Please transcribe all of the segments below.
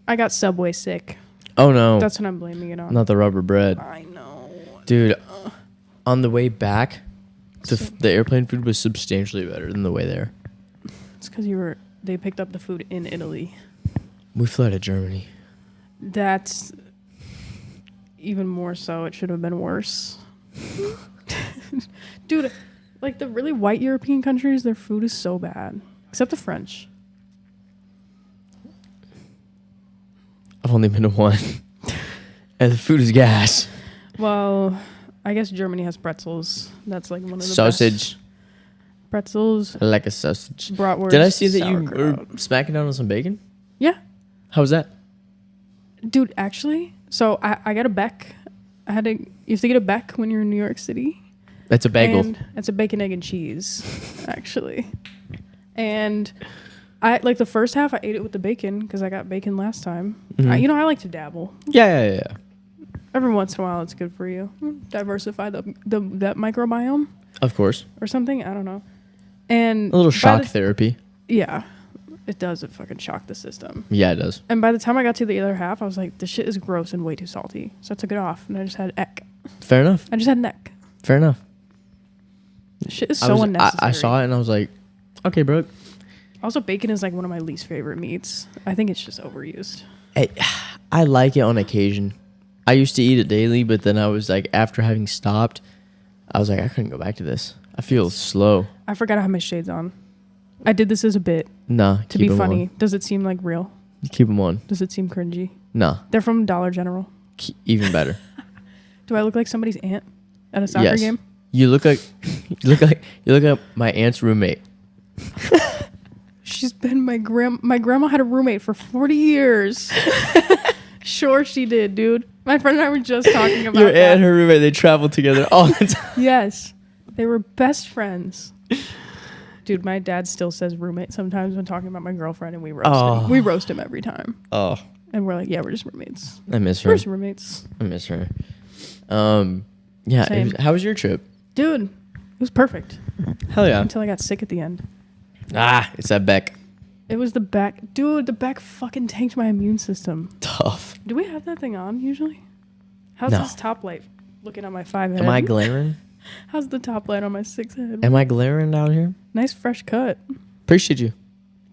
I got Subway sick. Oh no. That's what I'm blaming it on. Not the rubber bread. I know. Dude, on the way back, the airplane food was substantially better than the way there. It's because they picked up the food in Italy. We flew out of Germany. That's even more so. It should have been worse. Dude, like the really white European countries, their food is so bad. Except the French. I've only been to one. And the food is gas. Well, I guess Germany has pretzels. That's like one of the sausage. best. Pretzels. I like a sausage. Bratwurst. Did I see that you sauerkraut. were smacking down on some bacon? Yeah. How was that? Dude, actually, so I got a Beck. You have to get a Beck when you're in New York City. That's a bagel. And it's a bacon, egg, and cheese, actually. And I like the first half, I ate it with the bacon because I got bacon last time. Mm-hmm. I like to dabble. Yeah. Every once in a while, it's good for you. Diversify that microbiome Of course. or something. I don't know. And A little shock therapy. Yeah, it does. It fucking shocked the system. Yeah, it does. And by the time I got to the other half, I was like, this shit is gross and way too salty. So I took it off and I just had ek. Fair enough. I just had neck. Fair enough. This shit is so unnecessary. I saw it and I was like, okay, bro. Also, bacon is like one of my least favorite meats. I think it's just overused. I like it on occasion. I used to eat it daily, but then I was like, after having stopped, I was like, I couldn't go back to this. I feel slow. I forgot I have my shades on. I did this as a bit Nah, to be funny. On. Does it seem like real? Keep them on. Does it seem cringy? Nah. They're from Dollar General. Even better. Do I look like somebody's aunt at a soccer game? You look like my aunt's roommate. She's been my grandma had a roommate for 40 years. Sure she did, dude. My friend and I were just talking about your aunt and her roommate, they traveled together all the time. Yes. They were best friends. Dude, my dad still says roommate sometimes when talking about my girlfriend, and we roast him. We roast him every time. Oh. And we're like, yeah, we're just roommates. I miss her. We're just roommates. I miss her. Yeah. How was your trip? Dude, it was perfect. Hell yeah. Until I got sick at the end. It's that Beck. It was the Beck. Dude, the Beck fucking tanked my immune system. Tough. Do we have that thing on usually? How's this top light looking at my 5 head? Am I glaring? How's the top light on my 6 head? Am I glaring down here? Nice fresh cut. Appreciate you.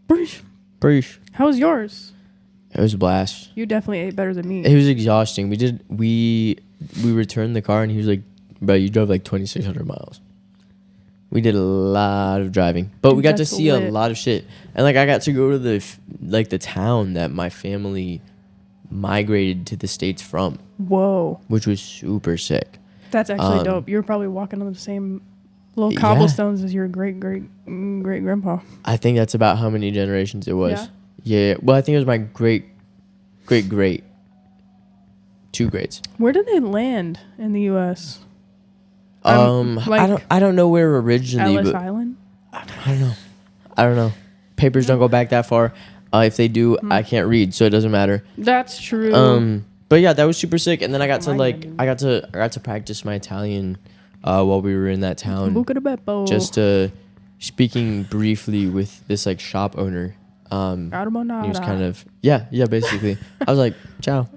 Preach. How was yours? It was a blast. You definitely ate better than me. It was exhausting. We returned the car and he was like, bro, you drove like 2,600 miles. We did a lot of driving, but we got to see a lot of shit. And like I got to go to the town that my family migrated to the States from. Whoa. Which was super sick. That's actually dope. You were probably walking on the same little cobblestones as your great grandpa. I think that's about how many generations it was. Yeah. Well, I think it was my great 2 greats. Where did they land in the U.S.? I don't know where originally. Ellis Island? I don't know. Papers don't go back that far. If they do, I can't read, so it doesn't matter. That's true. But yeah, that was super sick. And then I got to practice my Italian while we were in that town. Just speaking briefly with this like shop owner. He was kind of basically. I was like, ciao.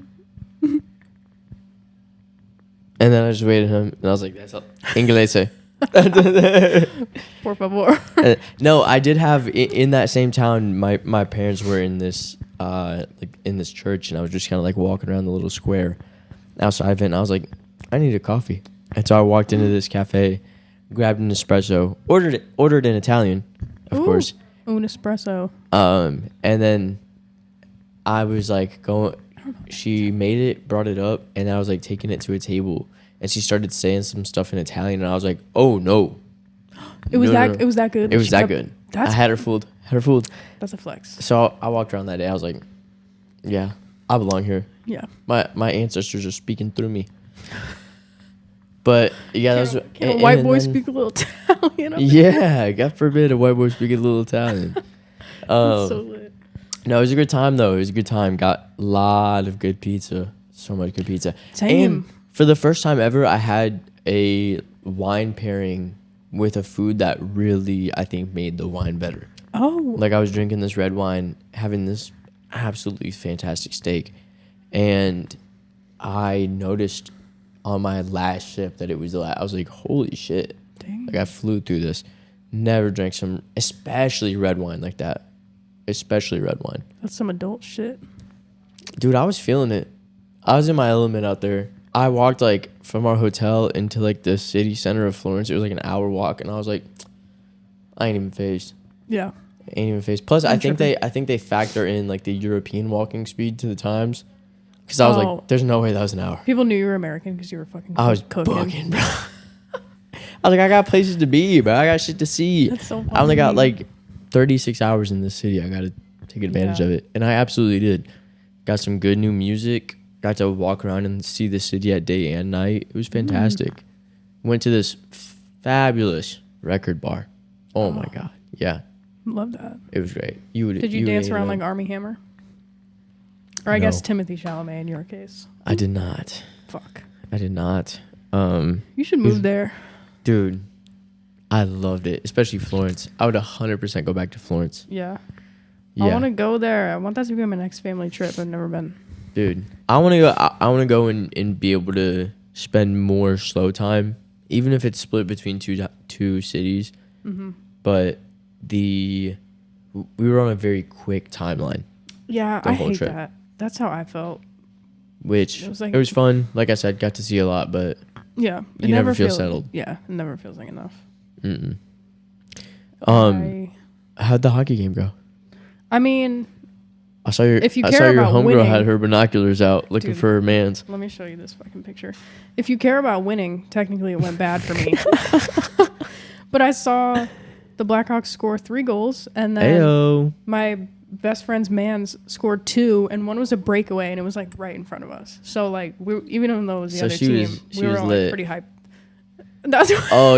And then I just waited him, and I was like, that's all. Inglese. Por favor. No, I did have, in that same town, my parents were in this in this church, and I was just kind of like walking around the little square outside of it, and I was like, I need a coffee. And so I walked into this cafe, grabbed an espresso, ordered in Italian, of course. Un espresso. And then I was like she made it, brought it up, and I was like taking it to a table, and she started saying some stuff in Italian, and I was like, oh no. It was that good. It was that good. I had her fooled. That's a flex. So I walked around that day. I was like, yeah, I belong here. Yeah. My ancestors are speaking through me. But yeah, can a white boy speak a little Italian? Yeah, God forbid a white boy speak a little Italian. That's so lit. No, it was a good time though. It was a good time. Got a lot of good pizza. So much good pizza. Same. And for the first time ever, I had a wine pairing with a food that really, I think, made the wine better. Oh. Like I was drinking this red wine, having this absolutely fantastic steak. And I noticed on my last ship that it was the last. I was like, holy shit. Dang. Like, I flew through this. Never drank some, especially red wine like that. Especially red wine. That's some adult shit. Dude, I was feeling it. I was in my element out there. I walked like from our hotel into like the city center of Florence. It was like an hour walk, and I was like, I ain't even phased. Yeah. Ain't even phased. Plus, I think they factor in like the European walking speed to the times. Because I was like, there's no way that was an hour. People knew you were American because you were fucking I was cooking. bugging, bro. I was like, I got places to be, bro. I got shit to see. That's so funny. I only got like 36 hours in this city. I got to take advantage of it. And I absolutely did. Got some good new music. Got to walk around and see the city at day and night. It was fantastic. Went to this fabulous record bar. Oh my God. Yeah. Love that. It was great. Did you dance around like Army Hammer? Or I guess Timothy Chalamet in your case. I did not. Fuck. I did not. You should move there. Dude, I loved it. Especially Florence. I would 100% go back to Florence. Yeah. Yeah. I want to go there. I want that to be my next family trip. I've never been. Dude, I want to go. I want to go and be able to spend more slow time, even if it's split between two cities. Mm-hmm. But we were on a very quick timeline. Yeah, I hate that. That's how I felt. Which it was fun. Like I said, got to see a lot, but yeah, you never feel settled. Yeah, it never feels like enough. Mm-mm. How'd the hockey game go? I mean, I saw your homegirl had her binoculars out looking for her mans. Let me show you this fucking picture. If you care about winning, technically it went bad for me. But I saw the Blackhawks score 3 goals, and then my best friend's mans scored 2, and one was a breakaway, and it was like right in front of us. So like even though it was the other team, we were all like, pretty hyped.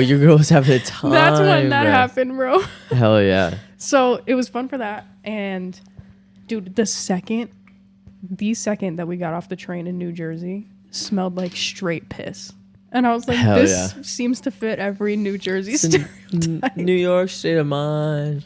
Your girl was having a time. That's when that happened, bro. Hell yeah. So it was fun for that. And dude, the second that we got off the train in New Jersey smelled like straight piss. And I was like, this seems to fit every New Jersey stereotype. New York state of mind.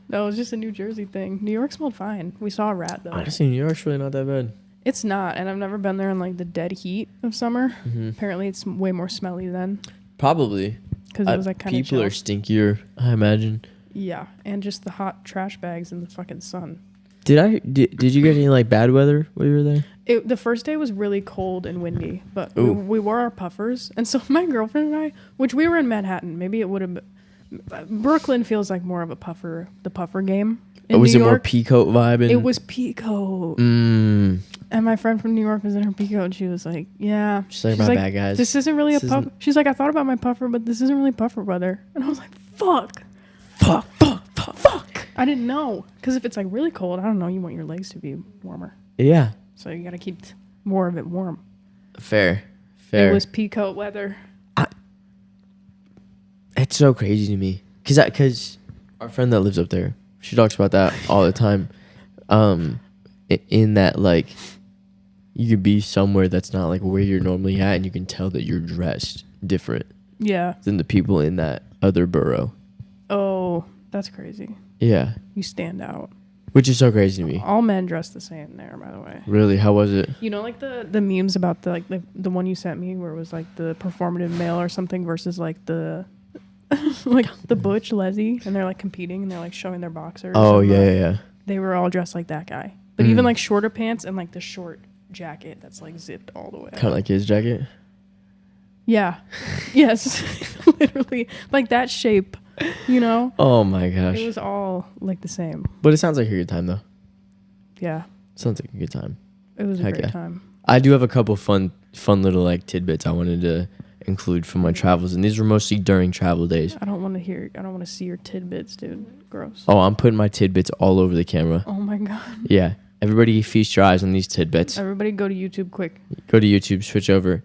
No, it was just a New Jersey thing. New York smelled fine. We saw a rat though. Honestly, New York's really not that bad. It's not, and I've never been there in like the dead heat of summer. Mm-hmm. Apparently, it's way more smelly then. Probably. Because it was like kind of people are stinkier, I imagine. Yeah, and just the hot trash bags in the fucking sun. Did you get any like bad weather while you were there? The first day was really cold and windy, but we wore our puffers, and so my girlfriend and I, which we were in Manhattan, maybe it would have been. Brooklyn feels like more of the puffer game. Was it more peacoat vibe? It was peacoat. And my friend from New York was in her peacoat, and she was like, "Yeah." She's like, "My bad, guys. This isn't really a puffer." She's like, "I thought about my puffer, but this isn't really puffer weather." And I was like, "Fuck." I didn't know, because if it's like really cold, I don't know. You want your legs to be warmer. Yeah. So you gotta keep more of it warm. Fair. It was peacoat weather. It's so crazy to me, because our friend that lives up there, she talks about that all the time. In that, like, you could be somewhere that's not like where you're normally at, and you can tell that you're dressed different. Yeah. Than the people in that other borough. Oh, that's crazy. Yeah. You stand out. Which is so crazy to me. All men dress the same there, by the way. Really? How was it? You know, like the memes about the one you sent me where it was like the performative male or something versus like the like the butch Leslie, and they're like competing and they're like showing their boxers. Oh yeah. They were all dressed like that guy, but even like shorter pants and like the short jacket that's like zipped all the way. Kind of like his jacket. Yeah. Yes. Literally like that shape. You know? Oh my gosh. It was all like the same. But it sounds like a good time though. Yeah. Sounds like a good time. It was a great time. I do have a couple fun little like tidbits I wanted to include from my travels, and these were mostly during travel days. I don't want to see your tidbits, dude. Gross. Oh, I'm putting my tidbits all over the camera. Oh my God. Yeah. Everybody feast your eyes on these tidbits. Everybody go to YouTube quick. Go to YouTube, switch over.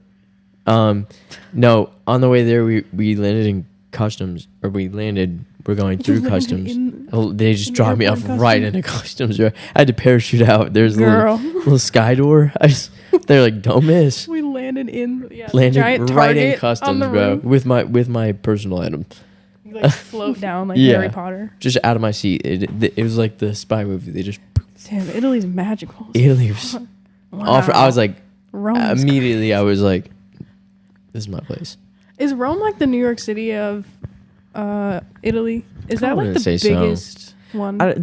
No, on the way there we landed in customs, or we're going through customs. They just dropped me off right into customs. I had to parachute out. There's a little sky door. They're like, don't miss. We landed right in customs, bro, with my personal item. You like float down like Harry Potter. Just out of my seat. It was like the spy movie. They just Damn, Italy's magical. Italy was awful. I was like, Rome's immediately I was like, this is my place. Is Rome like the New York City of Italy? Is that like the biggest one? I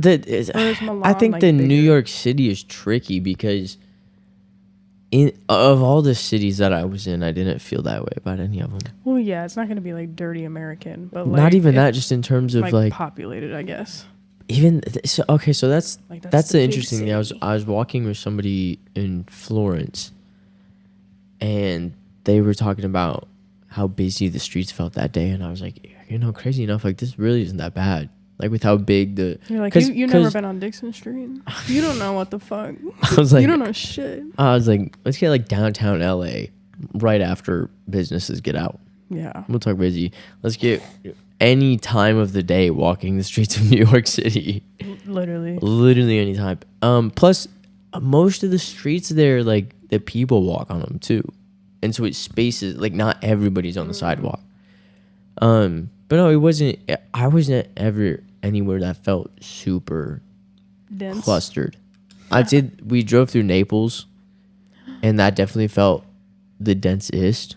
think like the New York City is tricky because of all the cities that I was in, I didn't feel that way about any of them. Well, yeah, it's not going to be like dirty American, but like not even that. Just in terms of like populated, I guess. Even so, okay, so that's the interesting thing. City. I was walking with somebody in Florence, and they were talking about how busy the streets felt that day, and I was like, crazy enough, like this really isn't that bad. Like with how big the you're like you never been on Dixon Street. You don't know what the fuck. I was like, you don't know shit. I was like, let's get like downtown LA right after businesses get out. Yeah, we'll talk busy. Let's get any time of the day walking the streets of New York City. Literally any time. Plus, most of the streets there, like the people walk on them too, and so it's spaces like not everybody's on the sidewalk. But no, it wasn't. I wasn't ever anywhere that felt super dense, clustered. I did. We drove through Naples, and that definitely felt the densest.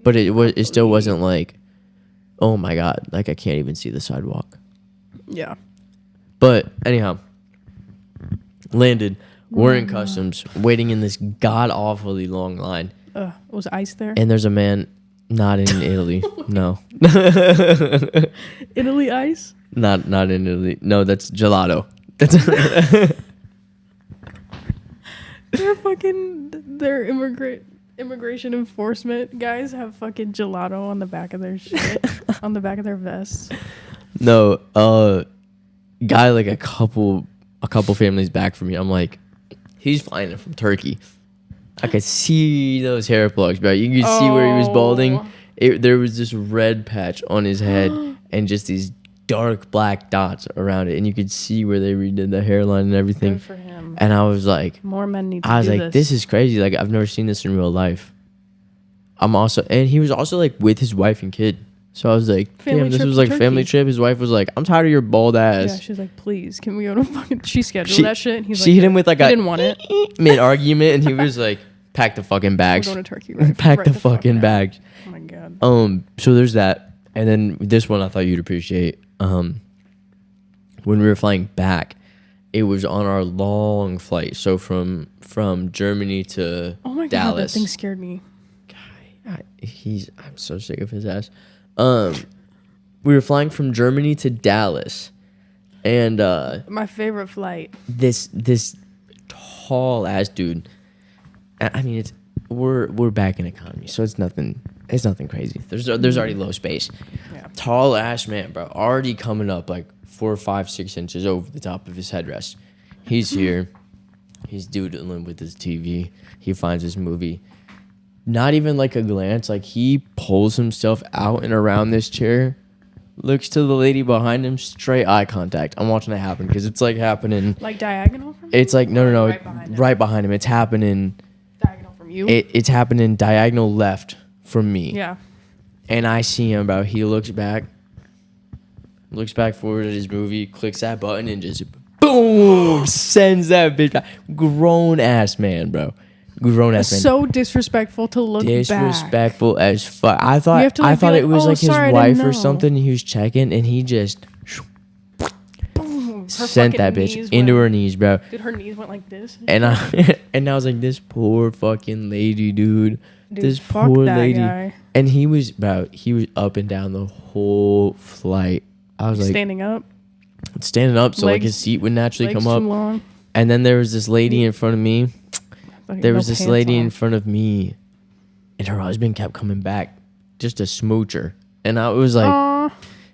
But it still wasn't like, oh my god, like I can't even see the sidewalk. Yeah. But anyhow, landed. We're in customs, waiting in this god awfully long line. Was ice there? And there's a man. Not in Italy. No. Italy ice? Not in Italy. No, that's gelato. Their immigration enforcement guys have fucking gelato on the back of their shit. On the back of their vests. No, guy like a couple families back from me. I'm like, he's flying in from Turkey. I could see those hair plugs, bro. You could see where he was balding. There was this red patch on his head and just these dark black dots around it, and you could see where they redid the hairline and everything. Good for him. And I was like, more men need to I was like, this is crazy. Like I've never seen this in real life. And he was also like with his wife and kid. So I was like, damn, this was like a family trip. His wife was like, I'm tired of your bald ass. Yeah, she's like, please, can we go to fucking... She scheduled that shit. And she hit him with like he didn't want it. Mid-argument, and he was like, pack the fucking bags. We're going to Turkey. Pack the fucking bags. Oh my god. So there's that. And then this one I thought you'd appreciate. When we were flying back, it was on our long flight. So from Germany to oh my Dallas. God, that thing scared me. I'm so sick of his ass. We were flying from Germany to Dallas, and my favorite flight. This tall ass dude. I mean, we're back in economy, so it's nothing crazy. There's already low space. Yeah. Tall ass man, bro, already coming up like 4, 5, 6 inches over the top of his headrest. He's here. He's doodling with his TV. He finds his movie. Not even like a glance. Like he pulls himself out and around this chair, looks to the lady behind him, straight eye contact. I'm watching it happen because it's like happening. Like diagonal from him? It's like no, right behind him. It's happening. Diagonal from you? It's happening diagonal left from me. Yeah. And I see him, bro. He looks back forward at his movie, clicks that button, and just boom, sends that bitch back. Grown ass man, bro. Grown ass man. So disrespectful to look disrespectful back. As fuck. I thought it was like his wife or something. He was checking, and he just sent that bitch into her knees, bro. Dude, her knees went like this. And I was like, this poor fucking lady, dude. This poor lady. Guy. And he was up and down the whole flight. I was like standing up, so like his seat would naturally come up. Long. And then there was this lady in front of me. There was this lady in front of me, and her husband kept coming back, just a smoocher. And I was like, aww.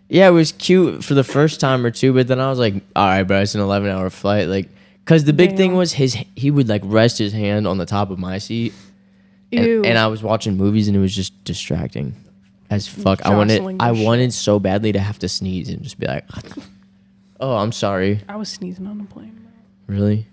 Yeah, it was cute for the first time or two, but then I was like, all right, bro, it's an 11-hour flight. Like, because the big thing was he would like rest his hand on the top of my seat. And I was watching movies, and it was just distracting as fuck. I wanted so badly to have to sneeze and just be like, oh, I'm sorry. I was sneezing on the plane. Really?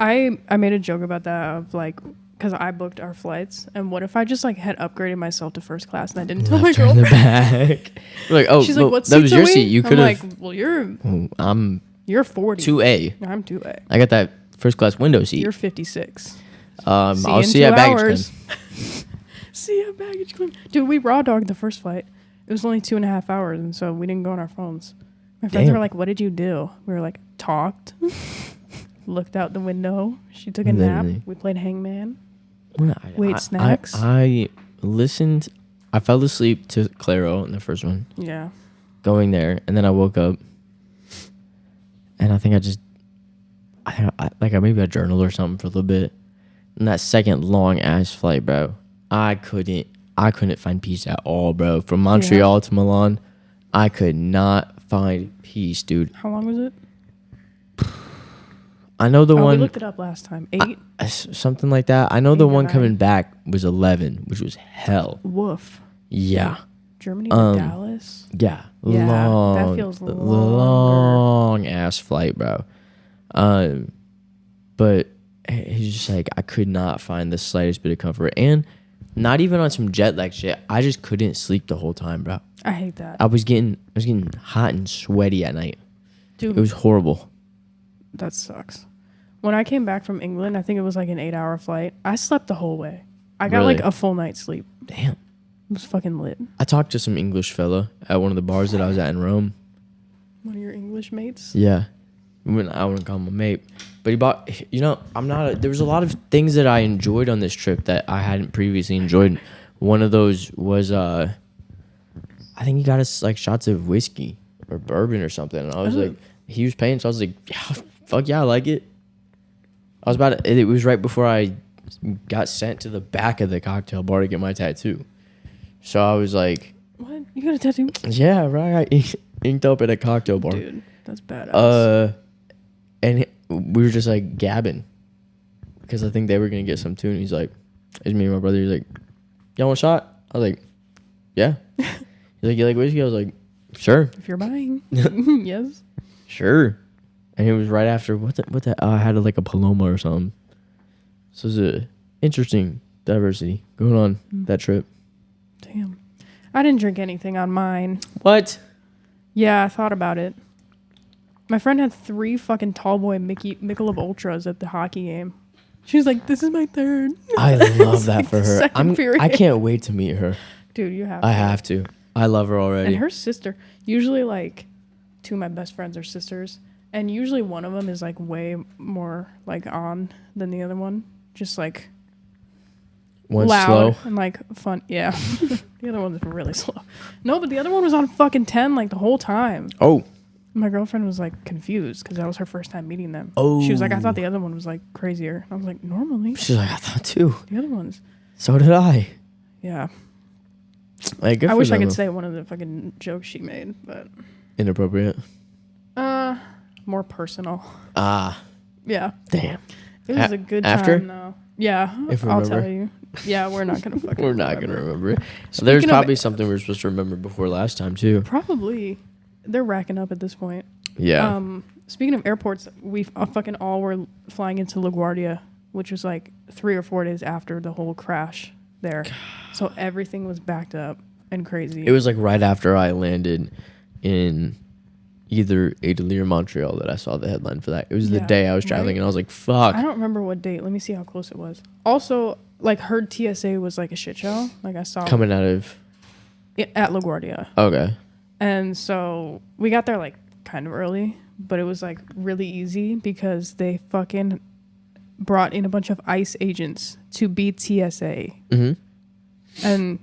I made a joke about that of like, because I booked our flights, and what if I just like had upgraded myself to first class and I didn't tell my girlfriend? In the back. Like, oh, she's like, what that was your seat. You could have. Like, well, you're. I'm You're 40. 2A. I'm 2A. I got that first class window seat. You're 56. I'll see you at baggage claim. See you at baggage claim. Dude, we raw dogged the first flight. It was only 2.5 hours, and so we didn't go on our phones. My friends were like, what did you do? We were like, talked. Looked out the window. She took a nap. We played hangman. Wait, snacks. I listened. I fell asleep to Claro in the first one. Yeah. Going there, and then I woke up, and I think I maybe I journaled or something for a little bit. And that second long ass flight, bro, I couldn't find peace at all, bro. From Montreal to Milan, I could not find peace, dude. How long was it? I know the one. We looked it up last time. 8? Something like that. I know the one coming back was 11, which was hell. Woof. Yeah. Germany to Dallas? Yeah. That feels long ass flight, bro. But he's just like, I could not find the slightest bit of comfort. And not even on some jet lag shit. I just couldn't sleep the whole time, bro. I hate that. I was getting hot and sweaty at night. Dude. It was horrible. That sucks. When I came back from England, I think it was like an 8-hour flight. I slept the whole way. I got like a full night's sleep. Damn. It was fucking lit. I talked to some English fella at one of the bars that I was at in Rome. One of your English mates? Yeah. I wouldn't call him a mate. But he bought, there was a lot of things that I enjoyed on this trip that I hadn't previously enjoyed. One of those was, I think he got us like shots of whiskey or bourbon or something. And I was like, he was paying. So I was like, yeah, fuck yeah, I like it. It was right before I got sent to the back of the cocktail bar to get my tattoo. So I was like, what? You got a tattoo? Yeah, right. I inked up at a cocktail bar. Dude, that's badass. And we were just like gabbing because I think they were going to get some too. And he's like, it's me and my brother. He's like, y'all want a shot? I was like, yeah. He's like, you like whiskey? I was like, sure. If you're buying. Yes. Sure. And it was right after, I had like a Paloma or something. So it was a interesting diversity going on that trip. Damn. I didn't drink anything on mine. What? Yeah, I thought about it. My friend had 3 fucking tall boy Michelob Ultras at the hockey game. She was like, this is my third. I love that for her. I can't wait to meet her. Dude, you have to. I have to. I love her already. And her sister, usually like 2 of my best friends are sisters. And usually one of them is like way more like on than the other one. Just like one's loud slow and like fun. Yeah. The other one's really slow. No, but the other one was on fucking 10 like the whole time. Oh. My girlfriend was like confused because that was her first time meeting them. Oh. She was like, I thought the other one was like crazier. I was like, normally. She's like, I thought too. The other ones. So did I. Yeah. Like, I wish I could say one of the fucking jokes she made, but. Inappropriate. More personal. Yeah. Damn. It was a good time though. Yeah. I'll tell you. Yeah, we're not gonna fucking We're not gonna remember it. So there's probably something we were supposed to remember before last time too. Probably. They're racking up at this point. Yeah. Speaking of airports, we fucking all were flying into LaGuardia, which was like 3 or 4 days after the whole crash there. So everything was backed up and crazy. It was like right after I landed in either Italy or Montreal that I saw the headline for that. It was the day I was traveling, and I was like, fuck. I don't remember what date. Let me see how close it was. Also, like, heard TSA was like a shit show. Like, I saw coming out of at LaGuardia. Okay. And so we got there like kind of early, but it was like really easy because they fucking brought in a bunch of ICE agents to beat TSA. Mm-hmm. And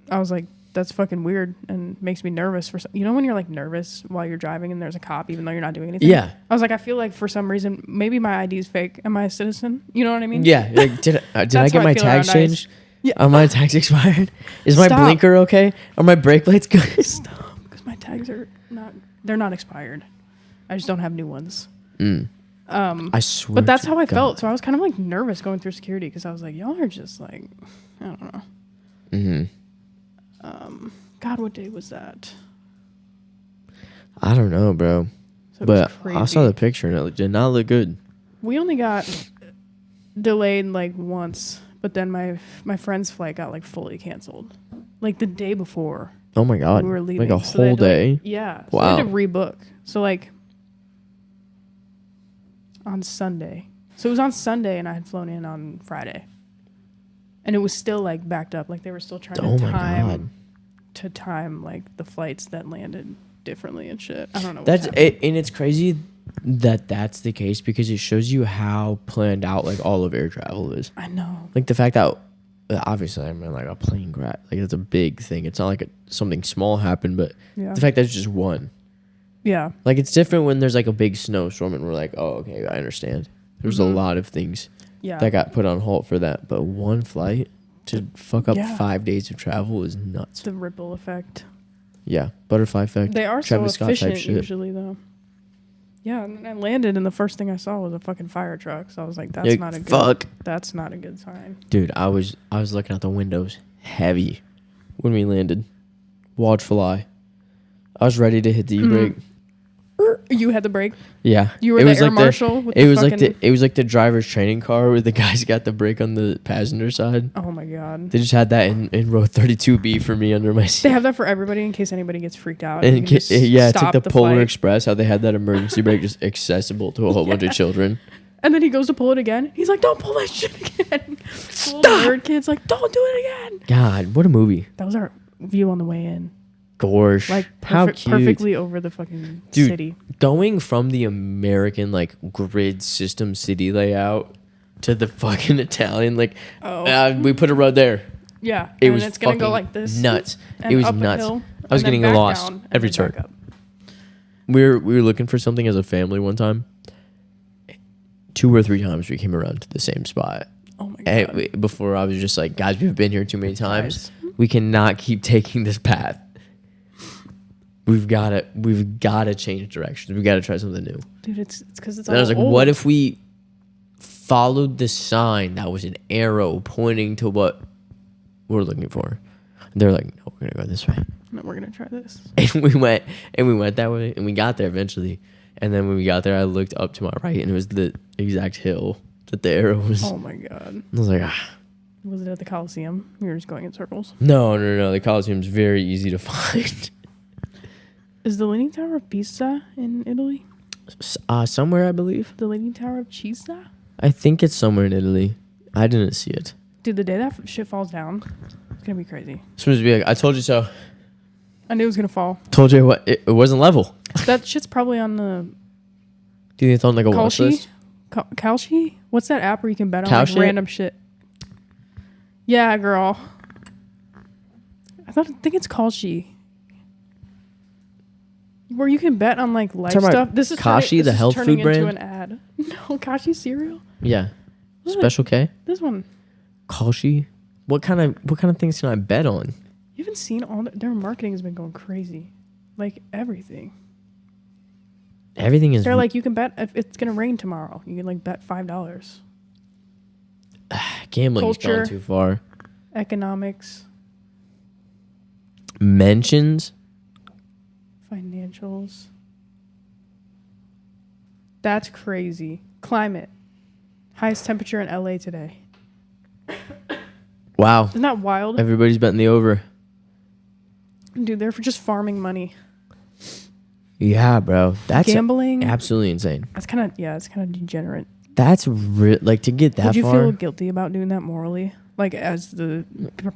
I was like, that's fucking weird and makes me nervous for you know when you're like nervous while you're driving and there's a cop even though you're not doing anything. Yeah. I was like, I feel like for some reason maybe my ID is fake. Am I a citizen? You know what I mean? Yeah. Like, did I get my tags changed? Yeah. Are my tags expired? Is my blinker okay? Are my brake lights good? Stop, because my tags are they're not expired. I just don't have new ones. I swear. But that's how I felt. So I was kind of like nervous going through security because I was like, y'all are just like, I don't know. Mm-hmm. God, what day was that? I don't know, bro. So but I saw the picture and it did not look good. We only got delayed like once, but then my friend's flight got like fully canceled, like the day before. Oh my god! We were leaving like a whole day. Yeah. Wow. So we had to rebook. So like, on Sunday. So it was on Sunday, and I had flown in on Friday. And it was still, like, backed up. Like, they were still trying to time, like, the flights that landed differently and shit. I don't know. And it's crazy that that's the case because it shows you how planned out, like, all of air travel is. I know. Like, the fact that, obviously, I mean, like, a plane crash, like, that's a big thing. It's not like something small happened, but the fact that it's just one. Yeah. Like, it's different when there's, like, a big snowstorm and we're like, oh, okay, I understand. There's a lot of things that got put on halt for that. But one flight to fuck up 5 days of travel is nuts. The ripple effect. Yeah. Butterfly effect. They are Travis so efficient usually, though. Yeah, and I landed, and the first thing I saw was a fucking fire truck. So I was like, "That's not a good. That's not a good sign." Dude, I was looking out the windows, heavy, when we landed. Watch fly. I was ready to hit the brake. You had the brake. Yeah, you were the air marshal. It was like the driver's training car where the guys got the brake on the passenger side. Oh my god! They just had that in row 32B for me under my seat. They have that for everybody in case anybody gets freaked out. And it's like the Polar Express, how they had that emergency brake just accessible to a whole bunch of children. And then he goes to pull it again. He's like, "Don't pull that shit again." The little nerd kid's like, "Don't do it again." God, what a movie! That was our view on the way in. Gosh, like how cute. Perfectly over the fucking city. Going from the American like grid system city layout to the fucking Italian, like we put a road there. Yeah, it's gonna go like this. Nuts. It was nuts. I was getting lost every turn. We were looking for something as a family one time. 2 or 3 times we came around to the same spot. Oh my god! Before I was just like, guys, we've been here too many times. We cannot keep taking this path. We've got to change directions. We've got to try something new. Dude, it's because it's. And I was like, what if we followed the sign that was an arrow pointing to what we're looking for? And they're like, no, we're gonna go this way. No, we're gonna try this. And we went that way, and we got there eventually. And then when we got there, I looked up to my right, and it was the exact hill that the arrow was. Oh my god! I was like, Was it at the Coliseum? You were just going in circles. No. The Coliseum's very easy to find. Is the Leaning Tower of Pisa in Italy? Somewhere, I believe. The Leaning Tower of Pisa? I think it's somewhere in Italy. I didn't see it. Dude, the day that shit falls down, it's gonna be crazy. It's supposed to be like, I told you so. I knew it was gonna fall. Told you what? It wasn't level. That shit's probably on the. Do you think it's on like a watch list? Kalshi? What's that app where you can bet on like random shit? Yeah, girl. I think it's Kalshi. Where you can bet on like life stuff. This is Kashi, the health food brand. Into an ad. No, Kashi cereal. Yeah. Special K. This one. Kashi. What kind of things can I bet on? You haven't seen their marketing has been going crazy, like everything. Everything is. They're like, you can bet if it's gonna rain tomorrow. You can like bet $5. Gambling's gone too far. Economics. Mentions. Financials. That's crazy. Climate. Highest temperature in LA today. Wow. Isn't that wild? Everybody's betting the over. Dude, they're just farming money. Yeah, bro. That's gambling. Absolutely insane. That's kind of degenerate. That's like to get that far. Would you feel guilty about doing that morally? Like as the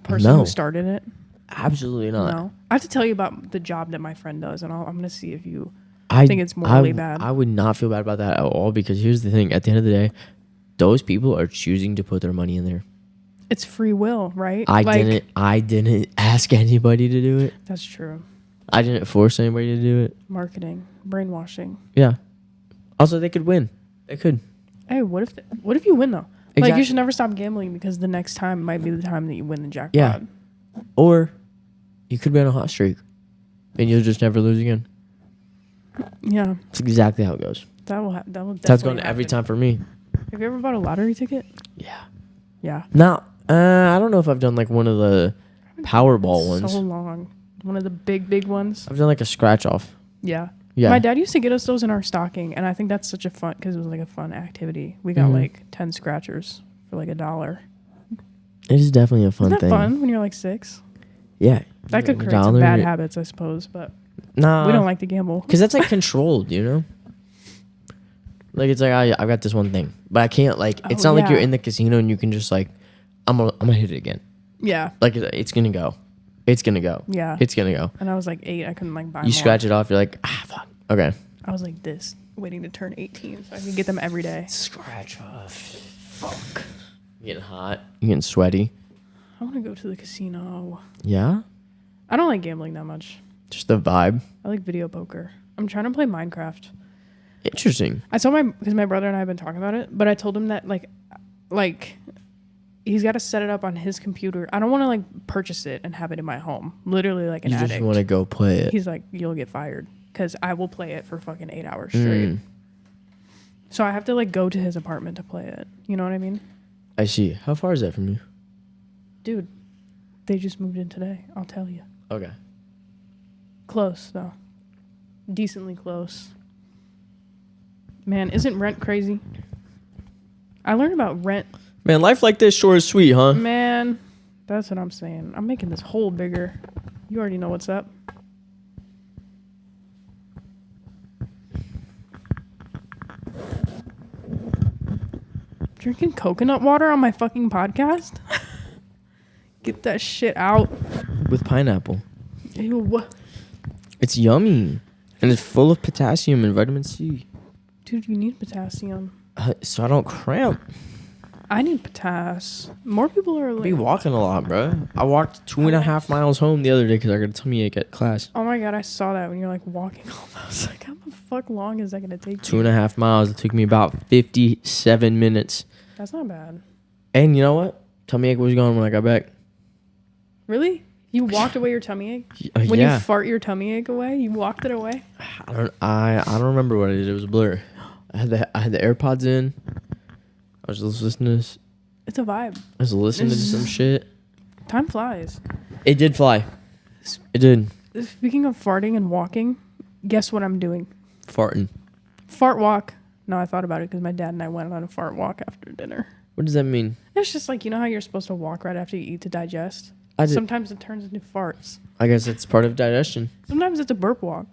person who started it? Absolutely not. No. I have to tell you about the job that my friend does, and I'm going to see if you think it's morally bad. I would not feel bad about that at all because here's the thing. At the end of the day, those people are choosing to put their money in there. It's free will, right? I didn't ask anybody to do it. That's true. I didn't force anybody to do it. Marketing, brainwashing. Yeah. Also, they could win. They could. Hey, what if you win though? Exactly. Like you should never stop gambling because the next time might be the time that you win the jackpot. Yeah. Or you could be on a hot streak and you'll just never lose again. Yeah. That's exactly how it goes. That will definitely That's going every time for me. Have you ever bought a lottery ticket? Yeah. Yeah. Now, I don't know if I've done like one of the Powerball ones. So long. One of the big ones. I've done like a scratch off. Yeah. Yeah. My dad used to get us those in our stocking, and I think that's such a fun because it was like a fun activity. We got like 10 scratchers for like $1. It is definitely a fun thing. Isn't that fun when you're like 6? Yeah. That could create some bad habits, I suppose, but we don't like to gamble. Because that's like controlled, you know? Like it's like I've got this one thing, but I can't like. It's not like you're in the casino and you can just like, I'm gonna hit it again. Yeah. Like it's gonna go. It's gonna go. Yeah. It's gonna go. And I was like 8. I couldn't like buy. You scratch it off. You're like, fuck. Okay. I was like this, waiting to turn 18 so I could get them every day. Scratch off. Fuck. You getting hot? You getting sweaty? I want to go to the casino. Yeah. I don't like gambling that much. Just the vibe. I like video poker. I'm trying to play Minecraft. Interesting. I told because my brother and I have been talking about it, but I told him that like he's got to set it up on his computer. I don't want to like purchase it and have it in my home. Literally like an addict. You just want to go play it. He's like, you'll get fired because I will play it for fucking 8 hours straight. So I have to like go to his apartment to play it. You know what I mean? I see. How far is that from you? Dude, they just moved in today. I'll tell you. Okay. Close though. Decently close. Man, isn't rent crazy? I learned about rent. Man, life like this sure is sweet, huh? Man, that's what I'm saying. I'm making this hole bigger. You already know what's up. Drinking coconut water on my fucking podcast? Get that shit out. With pineapple. Ew. It's yummy. And it's full of potassium and vitamin C. Dude, you need potassium. So I don't cramp. I need potassium. More people are like... I be walking a lot, bro. I walked 2.5 miles home the other day because I got a tummy ache at class. Oh my god, I saw that when you're like walking almost. I was like, how the fuck long is that going to take 2.5 miles. It took me about 57 minutes. That's not bad. And you know what? Tummy ache was gone when I got back. Really? You walked away your tummy ache? When you fart your tummy ache away? You walked it away? I don't remember what it is. It was a blur. I had the AirPods in. I was just listening to this. It's a vibe. I was listening to some shit. Time flies. It did fly. It did. Speaking of farting and walking, guess what I'm doing? Farting. Fart walk. No, I thought about it because my dad and I went on a fart walk after dinner. What does that mean? It's just like, you know how you're supposed to walk right after you eat to digest? Sometimes it turns into farts. I guess it's part of digestion. Sometimes it's a burp walk.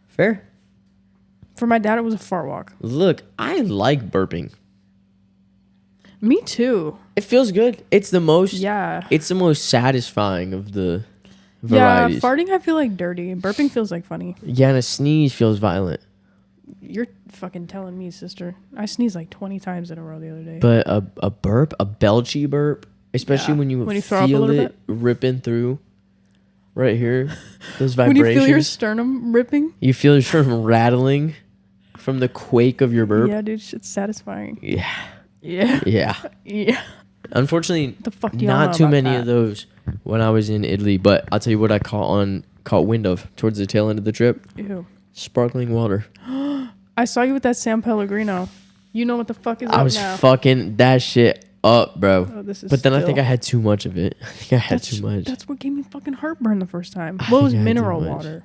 Fair. For my dad, it was a fart walk. Look, I like burping. Me too. It feels good. It's the most satisfying of the varieties. Yeah, farting I feel like dirty. Burping feels like funny. Yeah, and a sneeze feels violent. You're fucking telling me, sister. I sneezed like 20 times in a row the other day. But a burp, a belchy burp, especially when you feel it ripping through right here, those vibrations. When you feel your sternum ripping? You feel your sternum rattling from the quake of your burp. Yeah, dude, shit's satisfying. Yeah. Yeah. Yeah. Yeah. Unfortunately, the fuck do not too many of those when I was in Italy, but I'll tell you what I caught wind of towards the tail end of the trip. Ew. Sparkling water. I saw you with that San Pellegrino. You know what the fuck is up now. I was fucking that shit up, bro. Oh, but then I think I had too much of it. I think I had too much. That's what gave me fucking heartburn the first time. What was mineral water?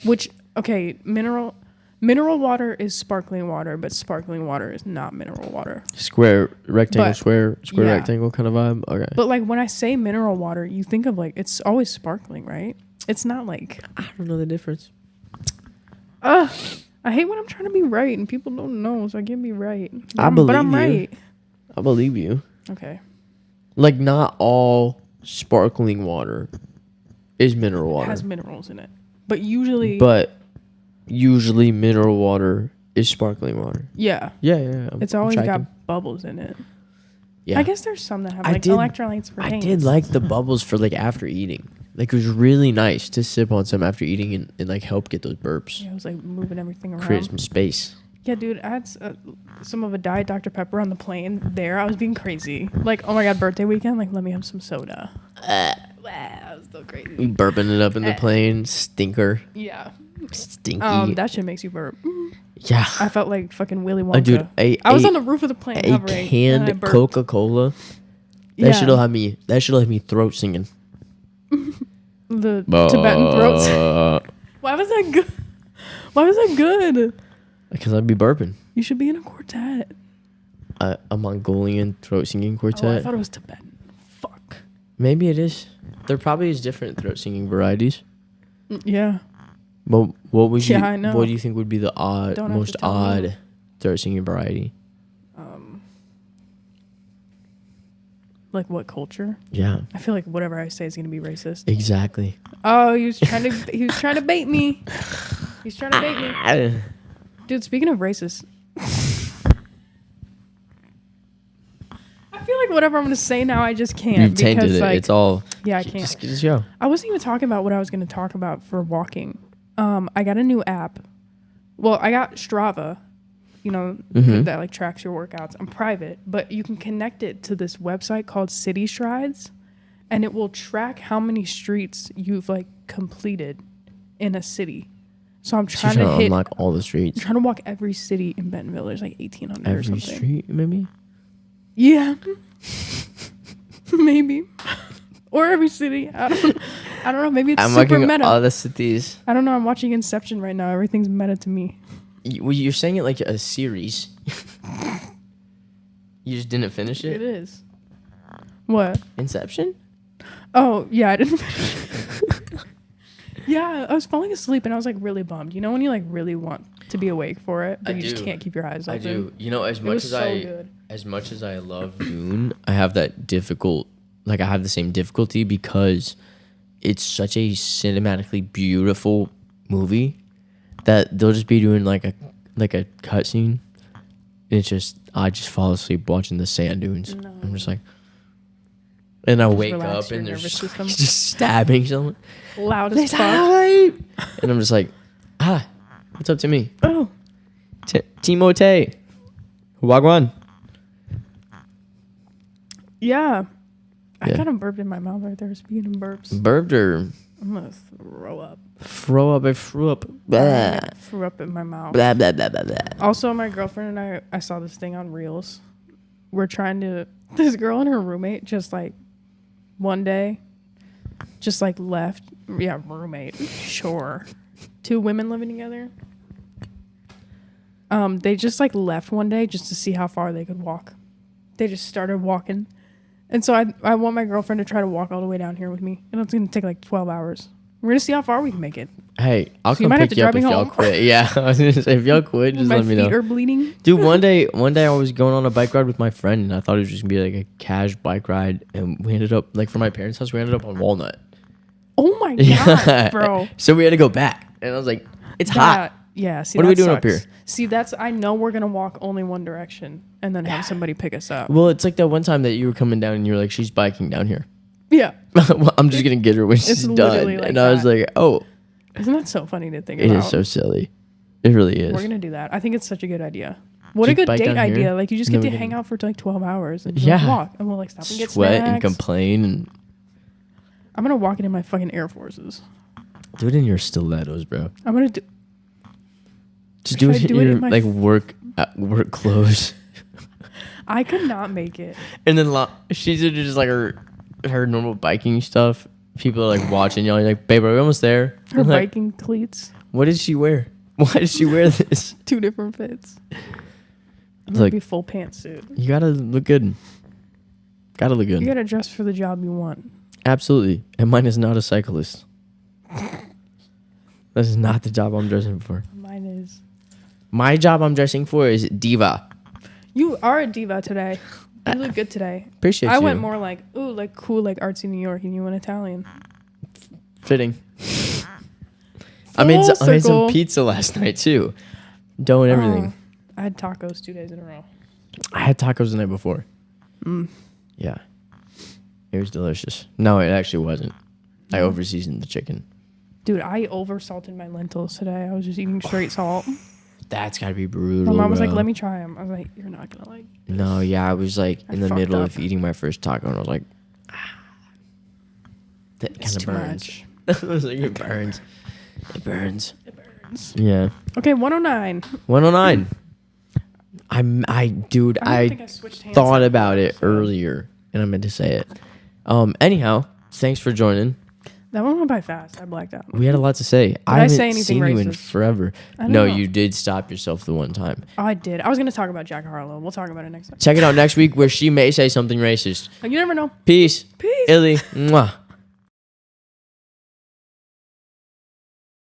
Which, okay, mineral water is sparkling water, but sparkling water is not mineral water. Square, rectangle, rectangle kind of vibe. Okay. But like when I say mineral water, you think of like, it's always sparkling, right? It's not like... I don't know the difference. I hate when I'm trying to be right and people don't know, so I can't be right. But I'm right. I believe you. Okay. Like, not all sparkling water is mineral water. It has minerals in it. But usually mineral water is sparkling water. Yeah. Yeah. It's always got bubbles in it. Yeah. I guess there's some that have electrolytes for taste. I did like the bubbles for like after eating. Like, it was really nice to sip on some after eating and like help get those burps. Yeah, it was like moving everything around. Create some space. Yeah, dude, I had some of a Diet Dr. Pepper on the plane there. I was being crazy. Like, oh my God, birthday weekend? Like, let me have some soda. I was so crazy. You burping it up in the plane. Stinker. Yeah. Stinky. That shit makes you burp. Yeah. I felt like fucking Willy Wonka. Dude, I was on the roof of the plane hovering. A canned Coca-Cola. That shit'll have me throat singing. The Tibetan throats. Why was that good? Why was that good? Because I'd be burping. You should be in a quartet. A Mongolian throat singing quartet. Oh, I thought it was Tibetan. Fuck. Maybe it is. There probably is different throat singing varieties. Yeah. But what would you? I know. What do you think would be the most odd throw a singing variety. Like what culture? Yeah. I feel like whatever I say is gonna be racist. Exactly. Oh, he was trying to bait me. He's trying to bait me. Dude, speaking of racist, I feel like whatever I'm gonna say now, I just can't. You've tainted it. It's all. Yeah, I can't. Just go. I wasn't even talking about what I was gonna talk about for walking. I got a new app. Well, I got Strava. You know, that like tracks your workouts. I'm private, but you can connect it to this website called City Strides, and it will track how many streets you've like completed in a city. So I'm trying to unlock all the streets. I'm trying to walk every city in Bentonville. There's like 1,800 or something. Every street, maybe? Yeah. Maybe. Or every city. I don't know. Maybe it's super meta. All the cities. I don't know. I'm watching Inception right now. Everything's meta to me. You're saying it like a series. You just didn't finish it? It is. What? Inception? Oh, yeah, I didn't finish. Yeah, I was falling asleep and I was like really bummed. You know when you like really want to be awake for it, but you just can't keep your eyes open? I do. You know, as much as I love Dune, I have that I have the same difficulty because it's such a cinematically beautiful movie that they'll just be doing like a cutscene. I just fall asleep watching the sand dunes. No. I'm just like, and I wake up and there's just stabbing someone. Loud as fuck. And I'm just like, what's up to me? Oh. Timote. Wagwan. Yeah. I kind of burped in my mouth right there. Speaking of burps. Burped or? I'm going to throw up. I threw up. Blah. I threw up in my mouth. Blah, blah, blah, blah, blah. Also, my girlfriend and I saw this thing on Reels. This girl and her roommate just like one day just like left. Yeah, roommate. Sure. 2 women living together. They just like left one day just to see how far they could walk. They just started walking. And so I want my girlfriend to try to walk all the way down here with me. And it's going to take like 12 hours. We're going to see how far we can make it. Hey, I'll come pick you up if y'all quit. Yeah, I was going to say, if y'all quit, just let me know. My feet are bleeding. Dude, one day I was going on a bike ride with my friend, and I thought it was just going to be like a cash bike ride. And we ended up, like for my parents' house, we ended up on Walnut. Oh my God, bro. So we had to go back. And I was like, it's hot. Yeah. See, what are we doing up here? See, I know we're going to walk only one direction and then have somebody pick us up. Well, it's like that one time that you were coming down and you were like, she's biking down here. Yeah. Well, I'm just going to get her when she's done. Like and I was like, oh. Isn't that so funny to think about? It is so silly. It really is. We're going to do that. I think it's such a good idea. What a good date idea. Like, you just get to hang out for like 12 hours and walk. And we'll like stop and get sweat snacks. And complain. And I'm going to walk it in my fucking Air Forces. Do it in your stilettos, bro. I'm going to do... Just do it in your like work clothes. I could not make it. And then she's just like her normal biking stuff. People are like watching y'all. You're like, babe, are we almost there? Her biking cleats. What did she wear? Why did she wear this? 2 different fits. I'm gonna be full pantsuit. You gotta look good. Gotta look good. You gotta dress for the job you want. Absolutely. And mine is not a cyclist. That is not the job I'm dressing for. Mine is. My job I'm dressing for is diva. You are a diva today. You look good today. Appreciate you. I went more like, ooh, like cool, like artsy New York, and you went Italian. Fitting. I made some pizza last night too. Dough and everything. I had tacos 2 days in a row. I had tacos the night before. Yeah. It was delicious. No, it actually wasn't. I over-seasoned the chicken. Dude, I over-salted my lentils today. I was just eating straight salt. That's gotta be brutal. My mom was like, let me try them. I was like, you're not gonna like this. No, yeah, I was like in the middle of eating my first taco and I was like, that kind of burns. I was like, it burns. It burns. It burns. Yeah. Okay, 109. 109. I thought about it earlier and I meant to say it. Anyhow, thanks for joining. That one went by fast. I blacked out. We had a lot to say. I haven't seen you in forever. No, you did stop yourself the one time. Oh, I did. I was going to talk about Jack Harlow. We'll talk about it next time. Check it out next week where she may say something racist. You never know. Peace. Peace. Illy. Mwah.